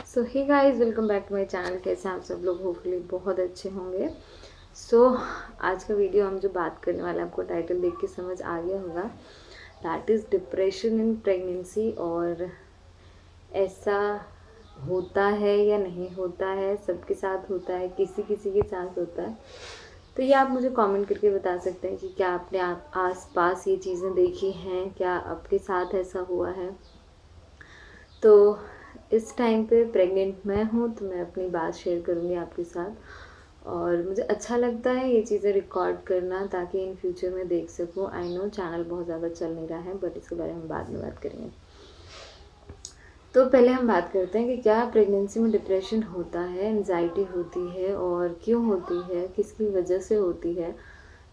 So hey guys, welcome back to my channel. कैसे आप सब लोग? होपफुली बहुत अच्छे होंगे। सो आज का वीडियो हम जो बात करने वाले हैं, आपको टाइटल देख के समझ आ गया होगा, that is depression in pregnancy. और ऐसा होता है या नहीं होता है, सबके साथ होता है, किसी किसी के साथ होता है। तो ये आप मुझे कमेंट करके बता सकते हैं कि क्या आपने आस पास ये चीज़ें देखी हैं, क्या आपके साथ ऐसा हुआ है। तो इस टाइम पे प्रेग्नेंट मैं हूँ, तो मैं अपनी बात शेयर करूँगी आपके साथ। और मुझे अच्छा लगता है ये चीज़ें रिकॉर्ड करना, ताकि इन फ्यूचर में देख सकूँ। आई नो चैनल बहुत ज़्यादा चल नहीं रहा है, बट इसके बारे में बाद में बात करेंगे। तो पहले हम बात करते हैं कि क्या प्रेगनेंसी में डिप्रेशन होता है, एंजाइटी होती है, और क्यों होती है, किसकी वजह से होती है।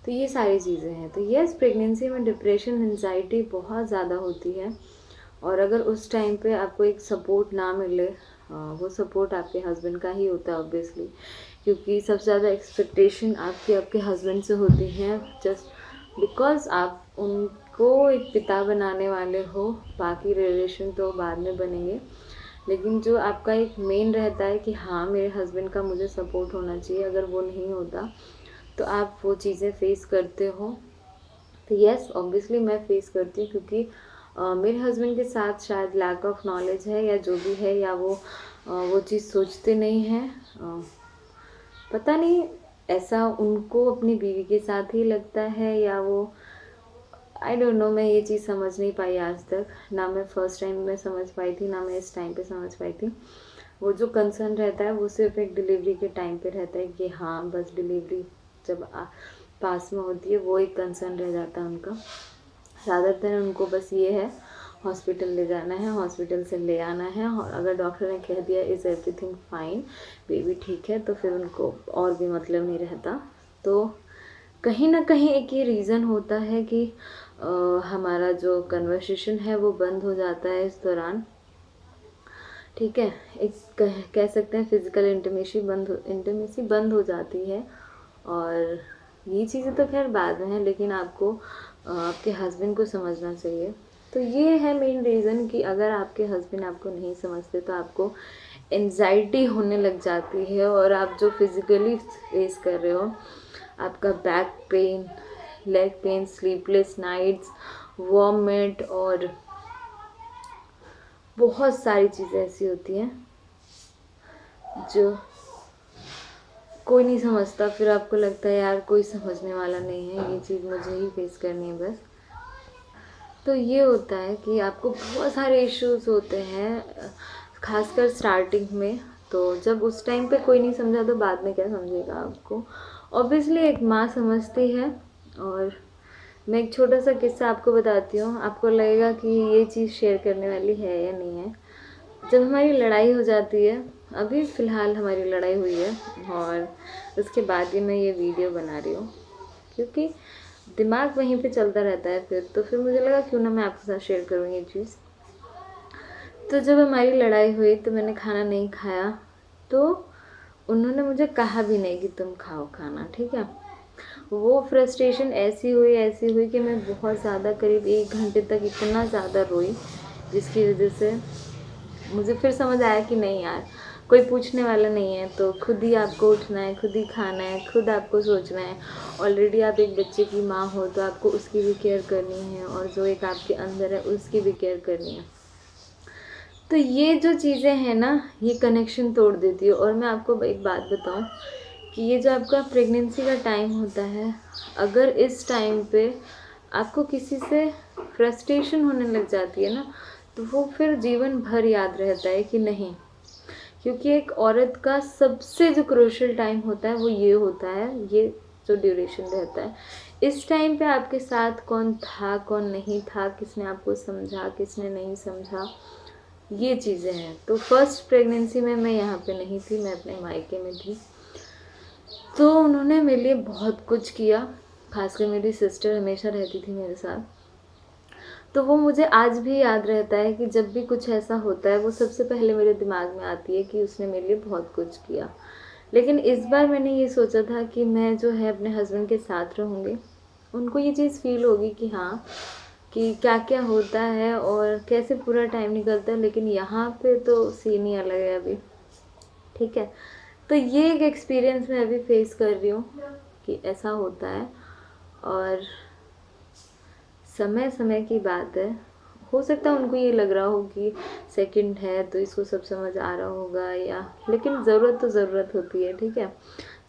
तो ये सारी चीज़ें हैं। तो यस, प्रेगनेंसी में डिप्रेशन, एंजाइटी बहुत ज़्यादा होती है। और अगर उस टाइम पे आपको एक सपोर्ट ना मिले, वो सपोर्ट आपके हस्बैंड का ही होता है ऑब्वियसली, क्योंकि सबसे ज़्यादा एक्सपेक्टेशन आपकी आपके हस्बैंड से होती हैं, जस्ट बिकॉज आप उनको एक पिता बनाने वाले हो। बाकी रिलेशन तो बाद में बनेंगे, लेकिन जो आपका एक मेन रहता है कि हाँ, मेरे हस्बैंड का मुझे सपोर्ट होना चाहिए, अगर वो नहीं होता तो आप वो चीज़ें फेस करते हो। तो यस, ऑब्वियसली मैं फेस करती हूँ, क्योंकि मेरे हस्बैंड के साथ शायद लैक ऑफ नॉलेज है, या जो भी है, या वो चीज़ सोचते नहीं हैं। पता नहीं, ऐसा उनको अपनी बीवी के साथ ही लगता है, या वो, आई डोंट नो। मैं ये चीज़ समझ नहीं पाई आज तक। ना मैं फर्स्ट टाइम में समझ पाई थी, ना मैं इस टाइम पे समझ पाई थी। वो जो कंसर्न रहता है वो सिर्फ एक डिलीवरी के टाइम पे रहता है कि हाँ, बस डिलीवरी जब पास में होती है, वो एक कंसर्न रह जाता है उनका। ज़्यादातर उनको बस ये है, हॉस्पिटल ले जाना है, हॉस्पिटल से ले आना है, और अगर डॉक्टर ने कह दिया इज़ एवरीथिंग फाइन, बेबी ठीक है, तो फिर उनको और भी मतलब नहीं रहता। तो कहीं ना कहीं एक ये रीज़न होता है कि हमारा जो कन्वर्सेशन है वो बंद हो जाता है इस दौरान। ठीक है, एक कह सकते हैं फिज़िकल इंटीमेसी बंद हो जाती है। और ये चीज़ें तो खैर बाद में है, लेकिन आपको आपके हस्बैंड को समझना चाहिए। तो ये है मेन रीज़न कि अगर आपके हस्बैंड आपको नहीं समझते तो आपको एंजाइटी होने लग जाती है, और आप जो फिज़िकली फेस कर रहे हो, आपका back pain, leg pain, sleepless nights, vomit, और बहुत सारी चीज़ें ऐसी होती हैं जो कोई नहीं समझता। फिर आपको लगता है यार, कोई समझने वाला नहीं है, ये चीज़ मुझे ही फेस करनी है बस। तो ये होता है कि आपको बहुत सारे इश्यूज होते हैं, खासकर स्टार्टिंग में। तो जब उस टाइम पे कोई नहीं समझा, तो बाद में क्या समझेगा आपको। ऑब्वियसली एक माँ समझती है। और मैं एक छोटा सा किस्सा आपको बताती हूँ, आपको लगेगा कि ये चीज़ शेयर करने वाली है या नहीं है। जब हमारी लड़ाई हो जाती है, अभी फ़िलहाल हमारी लड़ाई हुई है, और उसके बाद ही मैं ये वीडियो बना रही हूँ, क्योंकि दिमाग वहीं पे चलता रहता है। फिर मुझे लगा क्यों ना मैं आपके साथ शेयर करूँ ये चीज़। तो जब हमारी लड़ाई हुई तो मैंने खाना नहीं खाया, तो उन्होंने मुझे कहा भी नहीं कि तुम खाओ खाना, ठीक है। वो फ्रस्ट्रेशन ऐसी हुई कि मैं बहुत ज़्यादा, करीब 1 घंटे तक इतना ज़्यादा रोई, जिसकी वजह से मुझे फिर समझ आया कि नहीं यार, कोई पूछने वाला नहीं है, तो खुद ही आपको उठना है, खुद ही खाना है, खुद आपको सोचना है। ऑलरेडी आप एक बच्चे की माँ हो, तो आपको उसकी भी केयर करनी है, और जो एक आपके अंदर है उसकी भी केयर करनी है। तो ये जो चीज़ें हैं ना, ये कनेक्शन तोड़ देती है। और मैं आपको एक बात बताऊं, कि ये जो आपका प्रेगनेंसी का टाइम होता है, अगर इस टाइम पे आपको किसी से फ्रस्ट्रेशन होने लग जाती है ना, तो वो फिर जीवन भर याद रहता है कि नहीं। क्योंकि एक औरत का सबसे जो क्रूशियल टाइम होता है वो ये होता है, ये जो ड्यूरेशन रहता है। इस टाइम पे आपके साथ कौन था, कौन नहीं था, किसने आपको समझा, किसने नहीं समझा, ये चीज़ें हैं। तो फर्स्ट प्रेगनेंसी में मैं यहाँ पे नहीं थी, मैं अपने मायके में थी। तो उन्होंने मेरे लिए बहुत कुछ किया, खासकर मेरी सिस्टर हमेशा रहती थी मेरे साथ। तो वो मुझे आज भी याद रहता है कि जब भी कुछ ऐसा होता है, वो सबसे पहले मेरे दिमाग में आती है कि उसने मेरे लिए बहुत कुछ किया। लेकिन इस बार मैंने ये सोचा था कि मैं जो है अपने हस्बैंड के साथ रहूँगी, उनको ये चीज़ फ़ील होगी कि हाँ, कि क्या क्या होता है और कैसे पूरा टाइम निकलता है। लेकिन यहाँ पे तो सीन ही अलग है अभी, ठीक है। तो ये एक एक्सपीरियंस मैं अभी फेस कर रही हूँ कि ऐसा होता है। और समय समय की बात है, हो सकता है उनको ये लग रहा हो कि सेकंड है तो इसको सब समझ आ रहा होगा, या लेकिन ज़रूरत तो ज़रूरत होती है, ठीक है।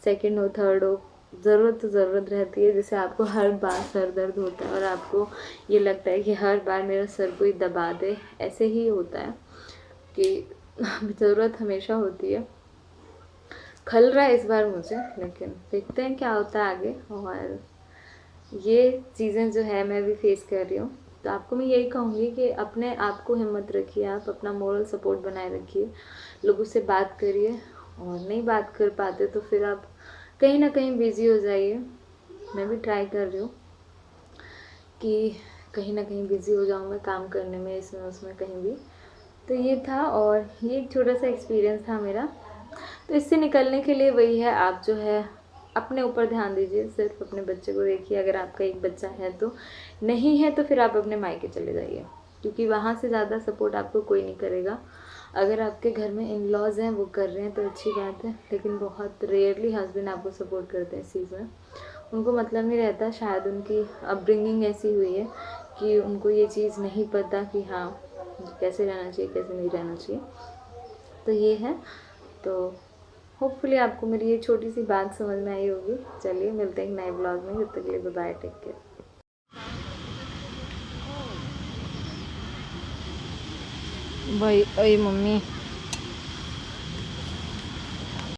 सेकंड हो थर्ड हो, ज़रूरत तो ज़रूरत रहती है। जैसे आपको हर बार सर दर्द होता है और आपको ये लगता है कि हर बार मेरा सर कोई दबा दे, ऐसे ही होता है कि ज़रूरत हमेशा होती है। खल रहा है इस बार मुझे, लेकिन देखते हैं क्या होता है आगे। और ये चीज़ें जो है मैं भी फेस कर रही हूँ। तो आपको मैं यही कहूँगी कि अपने आप को हिम्मत रखिए, आप अपना मोरल सपोर्ट बनाए रखिए, लोगों से बात करिए। और नहीं बात कर पाते तो फिर आप कहीं ना कहीं बिज़ी हो जाइए। मैं भी ट्राई कर रही हूँ कि कहीं ना कहीं बिज़ी हो जाऊँ मैं काम करने में, इसमें उसमें कहीं भी। तो ये था, और ये एक छोटा सा एक्सपीरियंस था मेरा। तो इससे निकलने के लिए वही है, आप जो है अपने ऊपर ध्यान दीजिए, सिर्फ अपने बच्चे को देखिए। अगर आपका एक बच्चा है तो, नहीं है तो फिर आप अपने मायके चले जाइए, क्योंकि वहाँ से ज़्यादा सपोर्ट आपको कोई नहीं करेगा। अगर आपके घर में इन लॉज हैं, वो कर रहे हैं तो अच्छी बात है, लेकिन बहुत रेयरली हस्बैंड आपको सपोर्ट करते हैं इस चीज़ में। उनको मतलब नहीं रहता, शायद उनकी अपब्रिंगिंग ऐसी हुई है कि उनको ये चीज़ नहीं पता कि हाँ कैसे रहना चाहिए, कैसे नहीं रहना चाहिए। तो ये है। तो होपफुली आपको मेरी ये छोटी सी बात समझ में आई होगी। चलिए मिलते हैं एक नए ब्लॉग में, जब तक के लिए बाय, टेक केयर। भाई अरे मम्मी